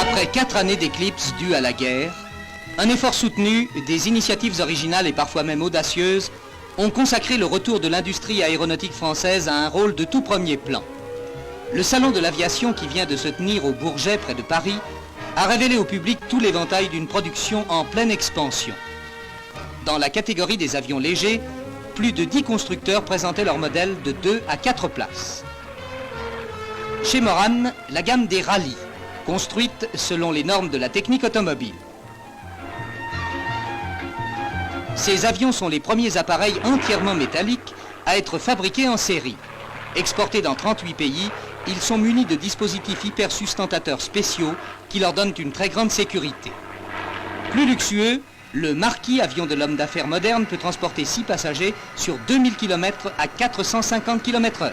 Après 4 années d'éclipse dues à la guerre, un effort soutenu, des initiatives originales et parfois même audacieuses ont consacré le retour de l'industrie aéronautique française à un rôle de tout premier plan. Le salon de l'aviation qui vient de se tenir au Bourget près de Paris a révélé au public tout l'éventail d'une production en pleine expansion. Dans la catégorie des avions légers, plus de 10 constructeurs présentaient leurs modèles de 2 à 4 places. Chez Morane, la gamme des Rallye, construite selon les normes de la technique automobile. Ces avions sont les premiers appareils entièrement métalliques à être fabriqués en série. Exportés dans 38 pays, ils sont munis de dispositifs hypersustentateurs spéciaux qui leur donnent une très grande sécurité. Plus luxueux, le Marquis avion de l'homme d'affaires moderne peut transporter 6 passagers sur 2000 km à 450 km/h.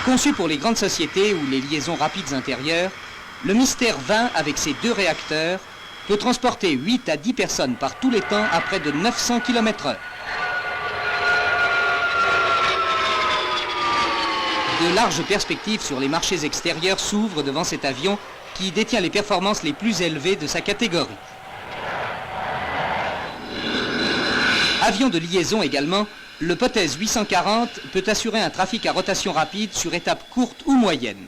Conçu pour les grandes sociétés ou les liaisons rapides intérieures, le Mystère 20 avec ses 2 réacteurs peut transporter 8 à 10 personnes par tous les temps à près de 900 km/h. De larges perspectives sur les marchés extérieurs s'ouvrent devant cet avion qui détient les performances les plus élevées de sa catégorie. Avion de liaison également, le Potez 840 peut assurer un trafic à rotation rapide sur étapes courtes ou moyennes.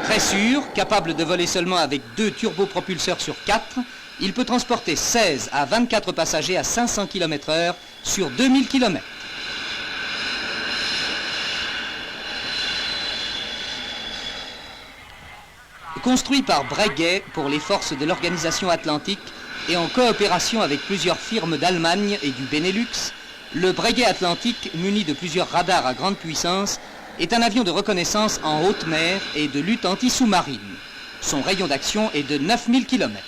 Très sûr, capable de voler seulement avec 2 turbopropulseurs sur 4, il peut transporter 16 à 24 passagers à 500 km/h sur 2000 km. Construit par Breguet pour les forces de l'Organisation Atlantique et en coopération avec plusieurs firmes d'Allemagne et du Benelux, le Breguet Atlantique, muni de plusieurs radars à grande puissance, est un avion de reconnaissance en haute mer et de lutte anti-sous-marine. Son rayon d'action est de 9000 km.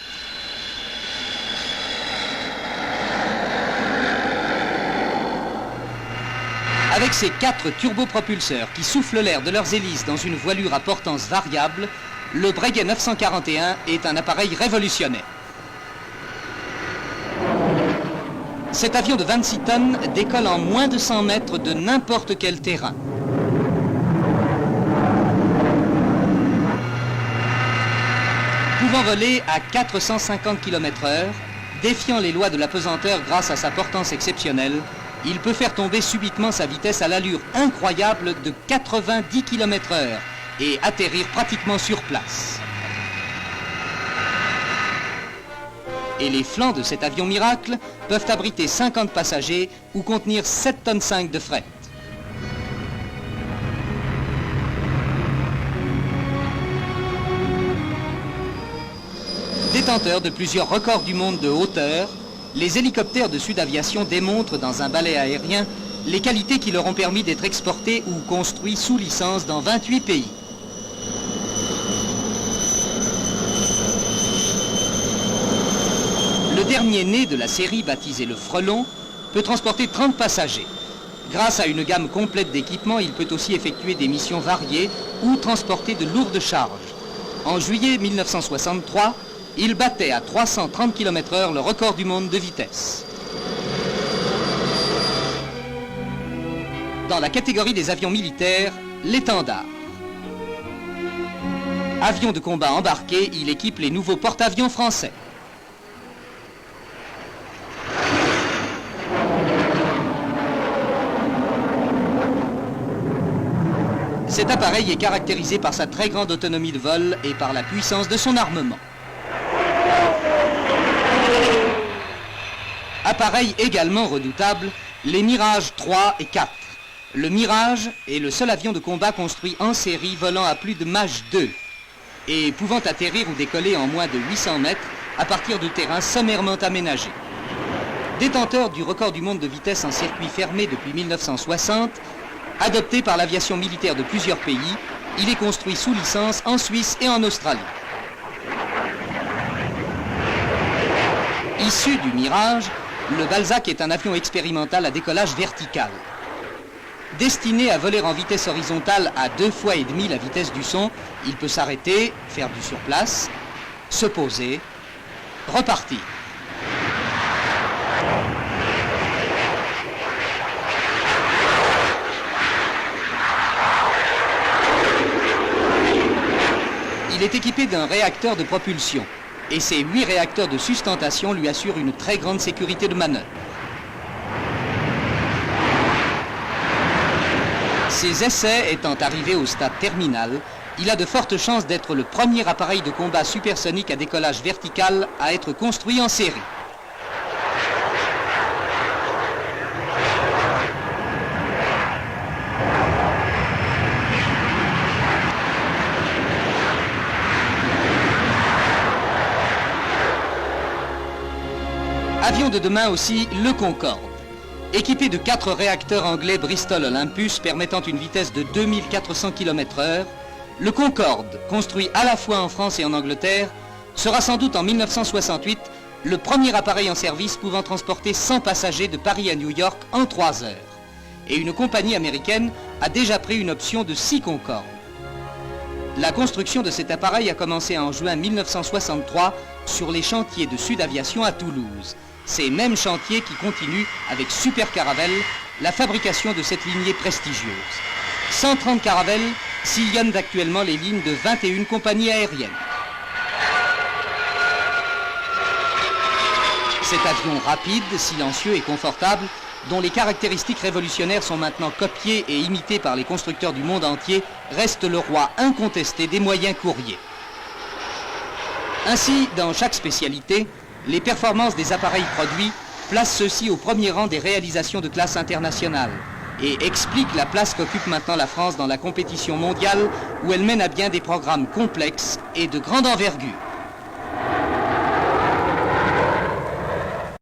Avec ses 4 turbopropulseurs qui soufflent l'air de leurs hélices dans une voilure à portance variable, le Breguet 941 est un appareil révolutionnaire. Cet avion de 26 tonnes décolle en moins de 100 mètres de n'importe quel terrain. Pouvant voler à 450 km/h, défiant les lois de la pesanteur grâce à sa portance exceptionnelle, il peut faire tomber subitement sa vitesse à l'allure incroyable de 90 km/h et atterrir pratiquement sur place. Et les flancs de cet avion miracle peuvent abriter 50 passagers ou contenir 7,5 tonnes de fret. Détenteurs de plusieurs records du monde de hauteur, les hélicoptères de Sud Aviation démontrent dans un ballet aérien les qualités qui leur ont permis d'être exportés ou construits sous licence dans 28 pays. Le dernier né de la série, baptisé le Frelon, peut transporter 30 passagers. Grâce à une gamme complète d'équipements, il peut aussi effectuer des missions variées ou transporter de lourdes charges. En juillet 1963, il battait à 330 km/h le record du monde de vitesse. Dans la catégorie des avions militaires, l'Étendard. Avion de combat embarqué, il équipe les nouveaux porte-avions français. Cet appareil est caractérisé par sa très grande autonomie de vol et par la puissance de son armement. Appareil également redoutable, les Mirage 3 et 4. Le Mirage est le seul avion de combat construit en série volant à plus de Mach 2 et pouvant atterrir ou décoller en moins de 800 mètres à partir de terrains sommairement aménagés. Détenteur du record du monde de vitesse en circuit fermé depuis 1960, adopté par l'aviation militaire de plusieurs pays, il est construit sous licence en Suisse et en Australie. Issu du Mirage, le Balzac est un avion expérimental à décollage vertical. Destiné à voler en vitesse horizontale à 2,5 fois la vitesse du son, il peut s'arrêter, faire du surplace, se poser, repartir. Il est équipé d'un réacteur de propulsion et ses 8 réacteurs de sustentation lui assurent une très grande sécurité de manœuvre. Ses essais étant arrivés au stade terminal, il a de fortes chances d'être le premier appareil de combat supersonique à décollage vertical à être construit en série. Avion de demain aussi, le Concorde. Équipé de 4 réacteurs anglais Bristol Olympus permettant une vitesse de 2400 km/h, le Concorde, construit à la fois en France et en Angleterre, sera sans doute en 1968 le premier appareil en service pouvant transporter 100 passagers de Paris à New York en 3 heures. Et une compagnie américaine a déjà pris une option de 6 Concorde. La construction de cet appareil a commencé en juin 1963 sur les chantiers de Sud Aviation à Toulouse. Ces mêmes chantiers qui continuent avec Super Caravelle la fabrication de cette lignée prestigieuse. 130 Caravelles sillonnent actuellement les lignes de 21 compagnies aériennes. Cet avion rapide, silencieux et confortable, dont les caractéristiques révolutionnaires sont maintenant copiées et imitées par les constructeurs du monde entier, reste le roi incontesté des moyens courriers. Ainsi, dans chaque spécialité, les performances des appareils produits placent ceux-ci au premier rang des réalisations de classe internationale et expliquent la place qu'occupe maintenant la France dans la compétition mondiale où elle mène à bien des programmes complexes et de grande envergure.